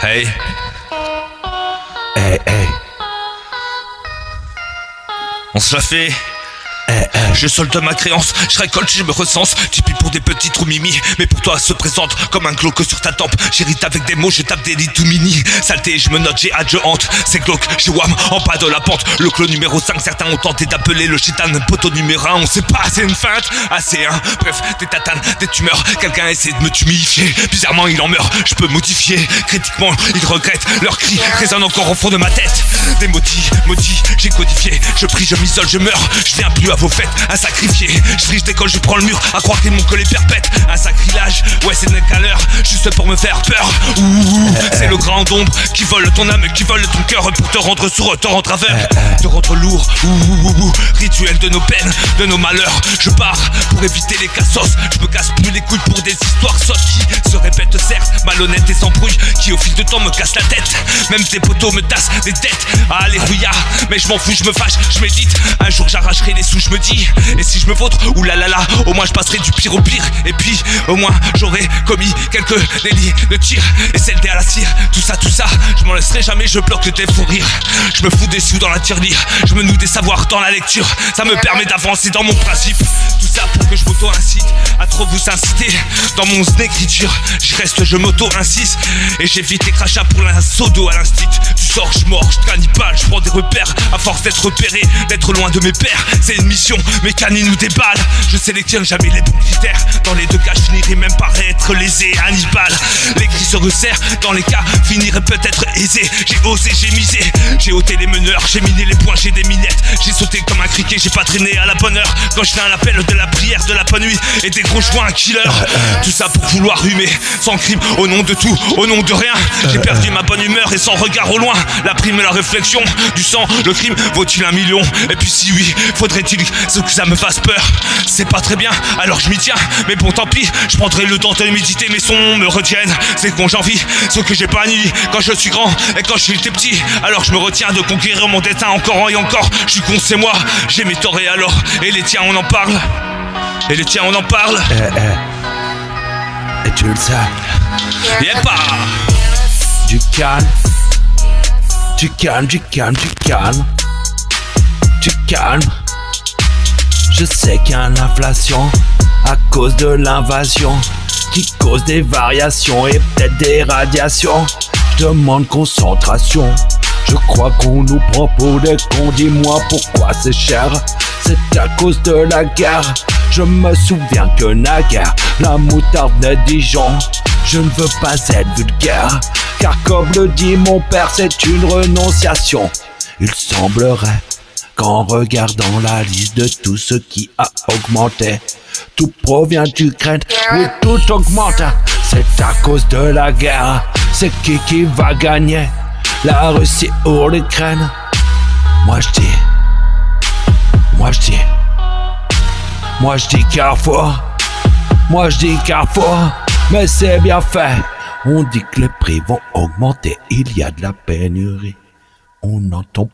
Hey. Hey, hey. On se la fait. Je solde ma créance, je récolte, je me recense. Tipeee pour des petits trous mimi, mais pour toi se présente comme un glauque sur ta tempe. J'hérite avec des mots, je tape des lits tout mini. Saleté, je me note, j'ai hâte, je hante. C'est glauque, j'ai wham, en bas de la pente. Le clos numéro 5, certains ont tenté d'appeler le chitane poteau numéro 1. On sait pas, c'est une feinte. Ah c'est un, bref, des tatanes, des tumeurs. Quelqu'un essaie de me tumifier. Bizarrement il en meurt, je peux modifier. Critiquement, ils regrettent, leurs cris résonnent encore au fond de ma tête. Des maudits, j'ai codifié. Je prie, je m'isole, je meurs. Je viens plus à vos fêtes, un sacrifié. Je triche d'école, je prends le mur, à croire qu'ils m'ont collé perpète. Un sacrilège, ouais c'est n'est qu'à l'heure, juste pour me faire peur. Ouh, c'est le grand ombre qui vole ton âme, qui vole ton cœur pour te rendre sourd, te rendre aveugle, te rendre lourd. Ouh, rituel de nos peines, de nos malheurs. Je pars pour éviter les cassos. Je me casse plus les couilles pour des histoires sottes qui se répètent certes, malhonnêtes et sans bruit, qui au fil de temps me cassent la tête. Même tes poteaux me tassent des dettes. Alléluia, mais je m'en fous, je me fâche, je médite. Un jour j'arracherai les sous, je me dis. Et si je me vautre, oulalala, au moins je passerai du pire au pire. Et puis au moins j'aurai commis quelques délits de tir et celle à la cire. Tout ça, je m'en laisserai jamais, je bloque tes fous rires. Je me fous des sous dans la tirelire, je me noue des savoirs dans la lecture. Ça me permet d'avancer dans mon principe. Tout ça pour que je m'auto-incite à trop vous inciter. Dans mon écriture, je reste, je m'auto-incite. Et j'évite les crachats pour l'assaut d'eau à l'instit. Tu sors, je mords, je cannibale, je prends des repères. À force d'être repéré, d'être loin de mes pères. C'est une mission, mes canines ou des balles. Je sélectionne jamais les bons critères. Dans les deux cas, je finirai même par être lésé. Hannibal, les cris se resserrent. Dans les cas, finirai peut-être aisé. J'ai osé, j'ai misé. J'ai ôté les meneurs, j'ai miné les poings, j'ai des minettes. J'ai sauté comme un criquet, j'ai pas traîné à la bonne heure. Quand je fais un appel de la prière, de la bonne nuit et des gros joints, un killer. Tout ça pour vouloir humer, sans crime, au nom de tout, au nom de rien. J'ai perdu ma bonne humeur et sans regard au loin. La prime et la réflexion, du sang, le crime vaut-il 1 million? Et puis si oui, faudrait-il que ça me fasse peur? C'est pas très bien, alors je m'y tiens. Mais bon tant pis, je prendrai le temps de méditer. Mes sons me retiennent, c'est con j'envie ce que j'ai pas nié quand je suis grand et quand j'étais petit. Alors je me retiens de conquérir mon destin encore et encore. Je suis con c'est moi, j'ai mes torts et alors. Et les tiens on en parle. Et les tiens on en parle. Et tu le sais. Y'a pas. Du calme. Du calme, du calme, du calme. Du calme. Je sais qu'il y a l'inflation à cause de l'invasion qui cause des variations et peut-être des radiations. Je demande concentration. Je crois qu'on nous prend pour des cons. Dis-moi pourquoi c'est cher. C'est à cause de la guerre. Je me souviens que naguère la moutarde de Dijon. Je ne veux pas être vulgaire, car comme le dit mon père, c'est une renonciation. Il semblerait qu'en regardant la liste de tout ce qui a augmenté, tout provient d'Ukraine, oui tout augmente. C'est à cause de la guerre. C'est qui va gagner, la Russie ou l'Ukraine? Moi je dis Carrefour. Moi je dis Carrefour. Mais c'est bien fait. On dit que les prix vont augmenter. Il y a de la pénurie. On entend